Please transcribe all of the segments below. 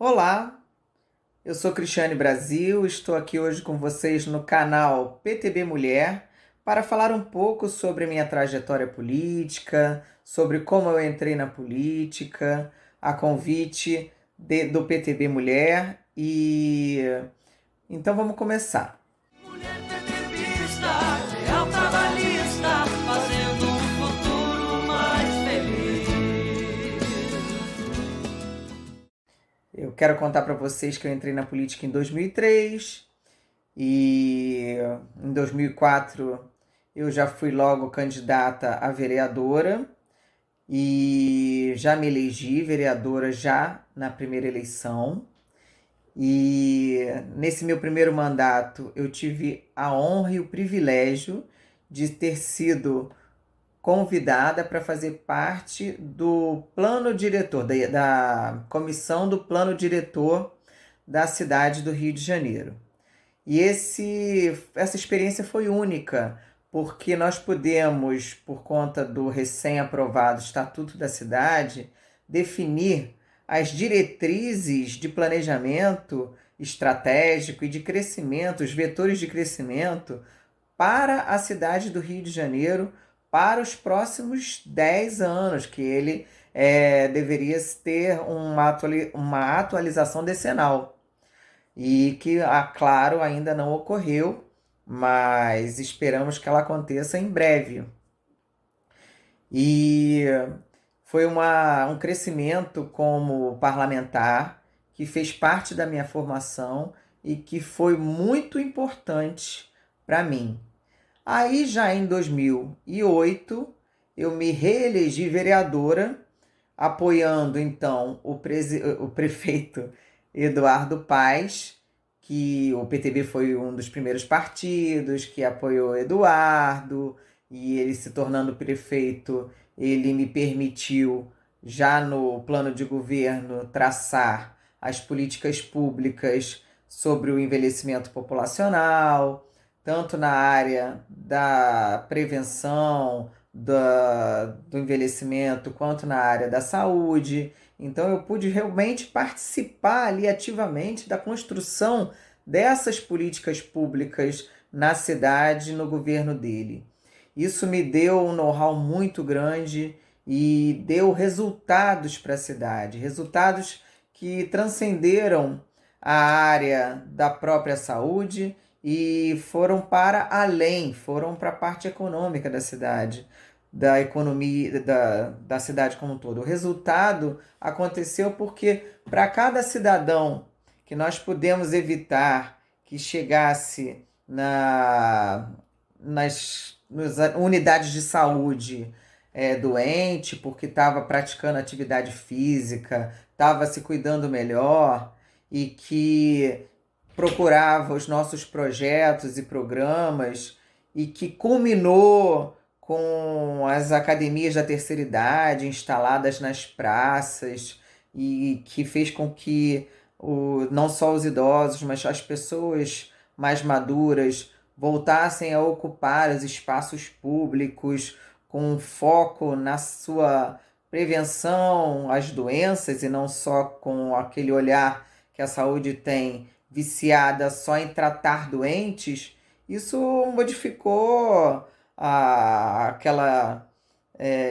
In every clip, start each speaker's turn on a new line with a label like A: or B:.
A: Olá, eu sou Cristiane Brasil, estou aqui hoje com vocês no canal PTB Mulher para falar um pouco sobre minha trajetória política, sobre como eu entrei na política, a convite do PTB Mulher e então vamos começar.
B: Mulher PTBista, real trabalhista, fazendo um futuro mais feliz.
A: Eu quero contar para vocês que eu entrei na política em 2003 e em 2004 eu já fui logo candidata a vereadora e já me elegi vereadora já na primeira eleição. E nesse meu primeiro mandato eu tive a honra e o privilégio de ter sido convidada para fazer parte do plano diretor, da comissão do plano diretor da cidade do Rio de Janeiro. E essa experiência foi única, porque nós pudemos, por conta do recém-aprovado Estatuto da Cidade, definir as diretrizes de planejamento estratégico e de crescimento, os vetores de crescimento para a cidade do Rio de Janeiro para os próximos 10 anos, que ele deveria ter uma atualização decenal e que, claro, ainda não ocorreu, mas esperamos que ela aconteça em breve. E foi um crescimento como parlamentar que fez parte da minha formação e que foi muito importante para mim. Aí já em 2008 eu me reelegi vereadora, apoiando então o prefeito Eduardo Paes, que o PTB foi um dos primeiros partidos que apoiou Eduardo, e ele se tornando prefeito, ele me permitiu, já no plano de governo, traçar as políticas públicas sobre o envelhecimento populacional, tanto na área da prevenção do envelhecimento, quanto na área da saúde. Então eu pude realmente participar ali ativamente da construção dessas políticas públicas na cidade, no governo dele. Isso me deu um know-how muito grande e deu resultados para a cidade, resultados que transcenderam a área da própria saúde e foram para além, foram para a parte econômica da cidade, da economia da cidade como um todo. O resultado aconteceu porque para cada cidadão que nós pudemos evitar que chegasse nas unidades de saúde doente, porque estava praticando atividade física, estava se cuidando melhor e que procurava os nossos projetos e programas e que culminou com as academias da terceira idade instaladas nas praças e que fez com que não só os idosos, mas as pessoas mais maduras voltassem a ocupar os espaços públicos com foco na sua prevenção às doenças e não só com aquele olhar que a saúde tem viciada só em tratar doentes. Isso modificou aquela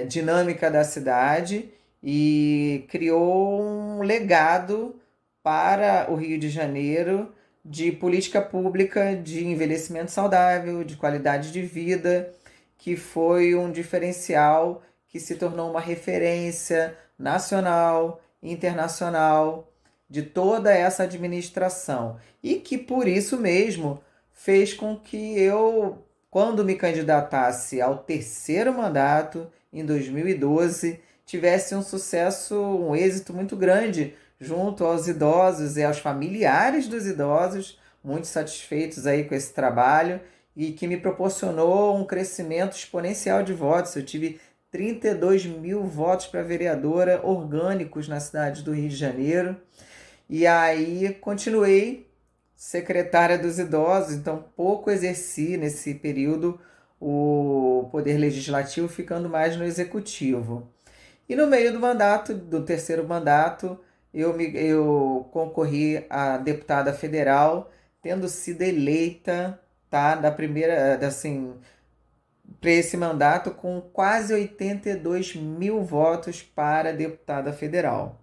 A: dinâmica da cidade e criou um legado para o Rio de Janeiro de política pública de envelhecimento saudável, de qualidade de vida, que foi um diferencial que se tornou uma referência nacional, internacional de toda essa administração e que por isso mesmo fez com que eu, quando me candidatasse ao terceiro mandato em 2012, tivesse um sucesso, um êxito muito grande junto aos idosos e aos familiares dos idosos, muito satisfeitos aí com esse trabalho e que me proporcionou um crescimento exponencial de votos. Eu tive 32 mil votos para vereadora orgânicos na cidade do Rio de Janeiro. E aí continuei secretária dos idosos, então pouco exerci nesse período o poder legislativo, ficando mais no executivo. E no meio do mandato, do terceiro mandato, eu concorri a deputada federal, tendo sido eleita, tá, da primeira, assim, para esse mandato com quase 82 mil votos para deputada federal.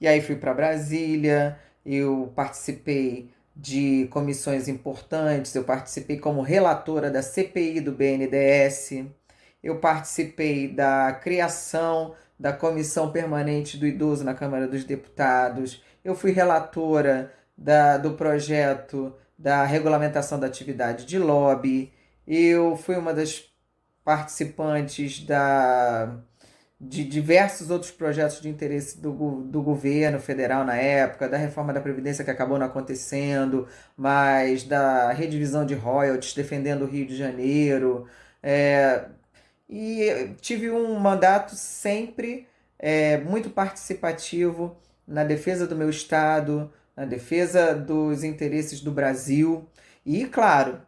A: E aí fui para Brasília, eu participei de comissões importantes, eu participei como relatora da CPI do BNDES, eu participei da criação da Comissão Permanente do Idoso na Câmara dos Deputados, eu fui relatora do projeto da regulamentação da atividade de lobby, eu fui uma das participantes de diversos outros projetos de interesse do governo federal na época, da reforma da Previdência que acabou não acontecendo, mas da redivisão de royalties, defendendo o Rio de Janeiro. E tive um mandato sempre muito participativo na defesa do meu Estado, na defesa dos interesses do Brasil. E, claro,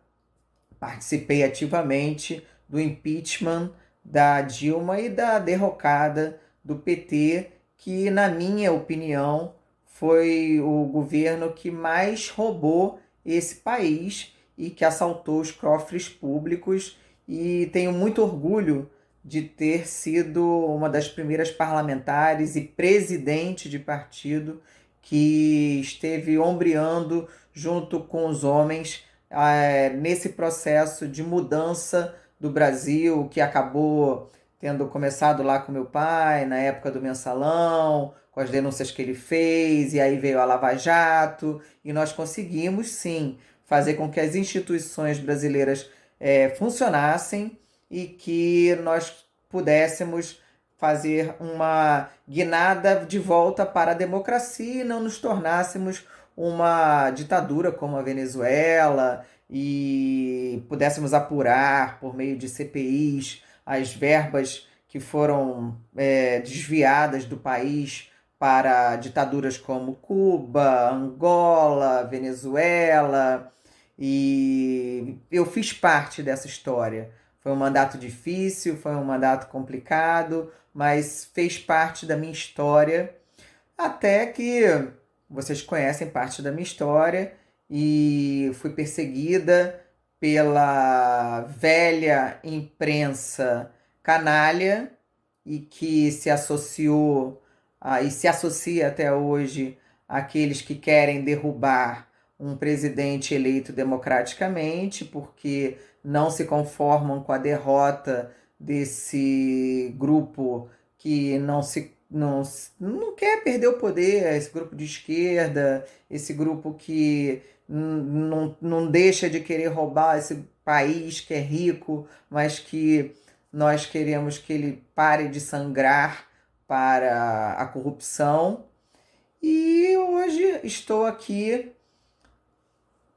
A: participei ativamente do impeachment da Dilma e da derrocada do PT, que, na minha opinião, foi o governo que mais roubou esse país e que assaltou os cofres públicos. E tenho muito orgulho de ter sido uma das primeiras parlamentares e presidente de partido que esteve ombreando junto com os homens nesse processo de mudança do Brasil, que acabou tendo começado lá com meu pai, na época do mensalão, com as denúncias que ele fez, e aí veio a Lava Jato, e nós conseguimos, sim, fazer com que as instituições brasileiras funcionassem e que nós pudéssemos fazer uma guinada de volta para a democracia e não nos tornássemos uma ditadura como a Venezuela e pudéssemos apurar por meio de CPIs as verbas que foram desviadas do país para ditaduras como Cuba, Angola, Venezuela. E eu fiz parte dessa história. Foi um mandato difícil, foi um mandato complicado, mas fez parte da minha história, até que vocês conhecem parte da minha história, e fui perseguida pela velha imprensa canalha e que se associou e se associa até hoje àqueles que querem derrubar um presidente eleito democraticamente, porque não se conformam com a derrota desse grupo que não quer perder o poder, esse grupo de esquerda, esse grupo que não deixa de querer roubar esse país que é rico, mas que nós queremos que ele pare de sangrar para a corrupção. E hoje estou aqui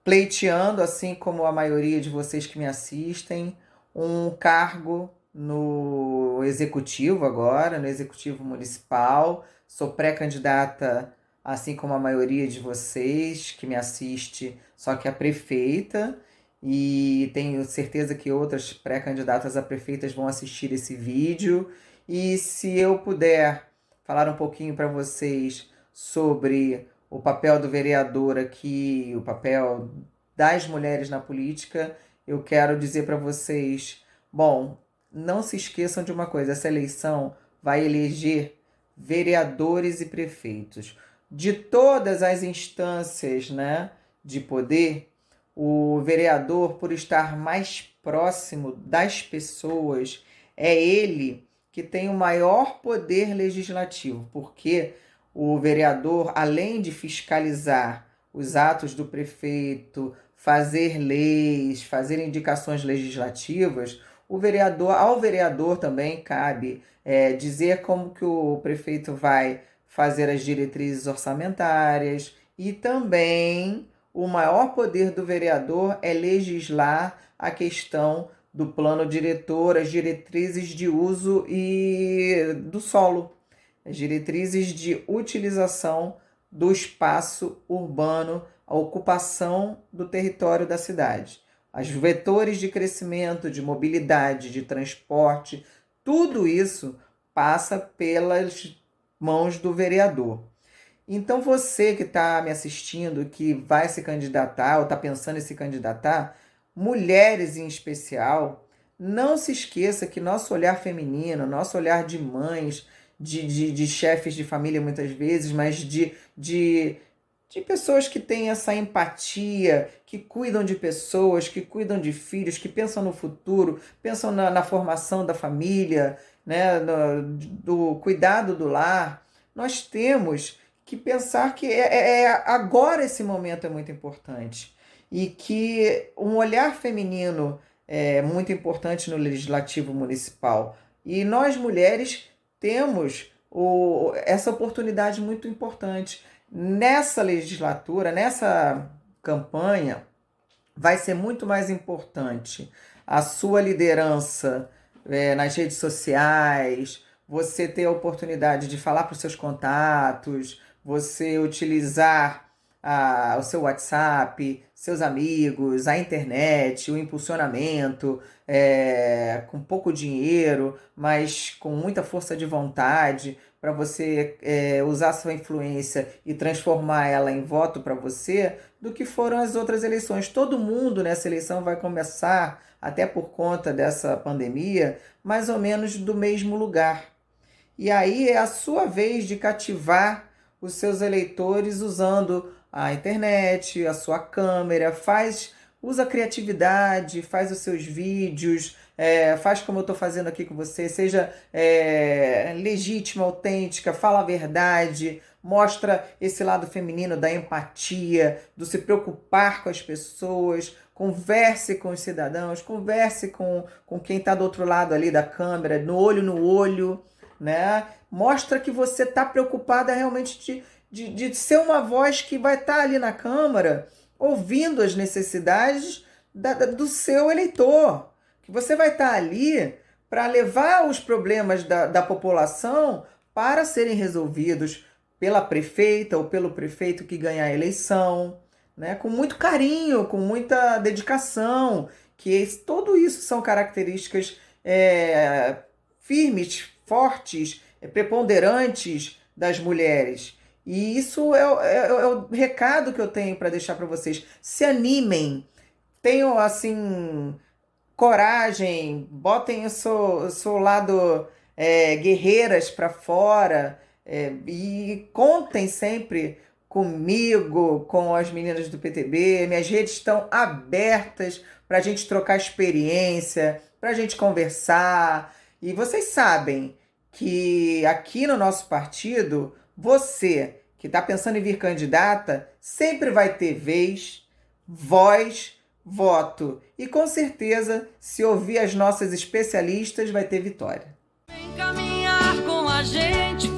A: pleiteando, assim como a maioria de vocês que me assistem, um cargo no executivo agora, no executivo municipal. Sou pré-candidata, assim como a maioria de vocês que me assiste, só que a prefeita, e tenho certeza que outras pré-candidatas a prefeitas vão assistir esse vídeo. E se eu puder falar um pouquinho para vocês sobre o papel do vereador aqui, o papel das mulheres na política, eu quero dizer para vocês, bom, não se esqueçam de uma coisa, essa eleição vai eleger vereadores e prefeitos. De todas as instâncias, né, de poder, o vereador, por estar mais próximo das pessoas, é ele que tem o maior poder legislativo, porque o vereador, além de fiscalizar os atos do prefeito, fazer leis, fazer indicações legislativas, ao vereador também cabe dizer como que o prefeito vai fazer as diretrizes orçamentárias, e também o maior poder do vereador é legislar a questão do plano diretor, as diretrizes de uso do solo, as diretrizes de utilização do espaço urbano, a ocupação do território da cidade, os vetores de crescimento, de mobilidade, de transporte, tudo isso passa pelas mãos do vereador. Então você que está me assistindo, que vai se candidatar ou está pensando em se candidatar, mulheres em especial, não se esqueça que nosso olhar feminino, nosso olhar de mães, de chefes de família muitas vezes, mas de pessoas que têm essa empatia, que cuidam de pessoas, que cuidam de filhos, que pensam no futuro, pensam na formação da família, né, do cuidado do lar. Nós temos que pensar que agora esse momento é muito importante e que um olhar feminino é muito importante no legislativo municipal. E nós mulheres temos essa oportunidade muito importante. Nessa legislatura, nessa campanha, vai ser muito mais importante a sua liderança nas redes sociais, você ter a oportunidade de falar para os seus contatos, você utilizar o seu WhatsApp, seus amigos, a internet, o impulsionamento, com pouco dinheiro, mas com muita força de vontade, para você usar sua influência e transformar ela em voto para você, do que foram as outras eleições. Todo mundo nessa eleição vai começar, até por conta dessa pandemia, mais ou menos do mesmo lugar. E aí é a sua vez de cativar os seus eleitores usando a internet, a sua câmera, usa a criatividade, faz os seus vídeos, faz como eu estou fazendo aqui com você, seja legítima, autêntica, fala a verdade, mostra esse lado feminino da empatia, do se preocupar com as pessoas, converse com os cidadãos, converse com quem está do outro lado ali da câmera, no olho, né? Mostra que você está preocupada realmente de ser uma voz que vai estar ali na Câmara ouvindo as necessidades do seu eleitor. Que você vai estar ali para levar os problemas da população para serem resolvidos pela prefeita ou pelo prefeito que ganhar a eleição, né? Com muito carinho, com muita dedicação, que tudo isso são características firmes, fortes, preponderantes das mulheres. E isso é o recado que eu tenho para deixar para vocês. Se animem, tenham assim coragem, botem o seu lado guerreiras para fora, e contem sempre comigo, com as meninas do PTB. Minhas redes estão abertas para a gente trocar experiência, para a gente conversar. E vocês sabem que aqui no nosso partido, você que está pensando em vir candidata, sempre vai ter vez, voz, voto. E com certeza, se ouvir as nossas especialistas, vai ter vitória.
B: Vem caminhar com a gente.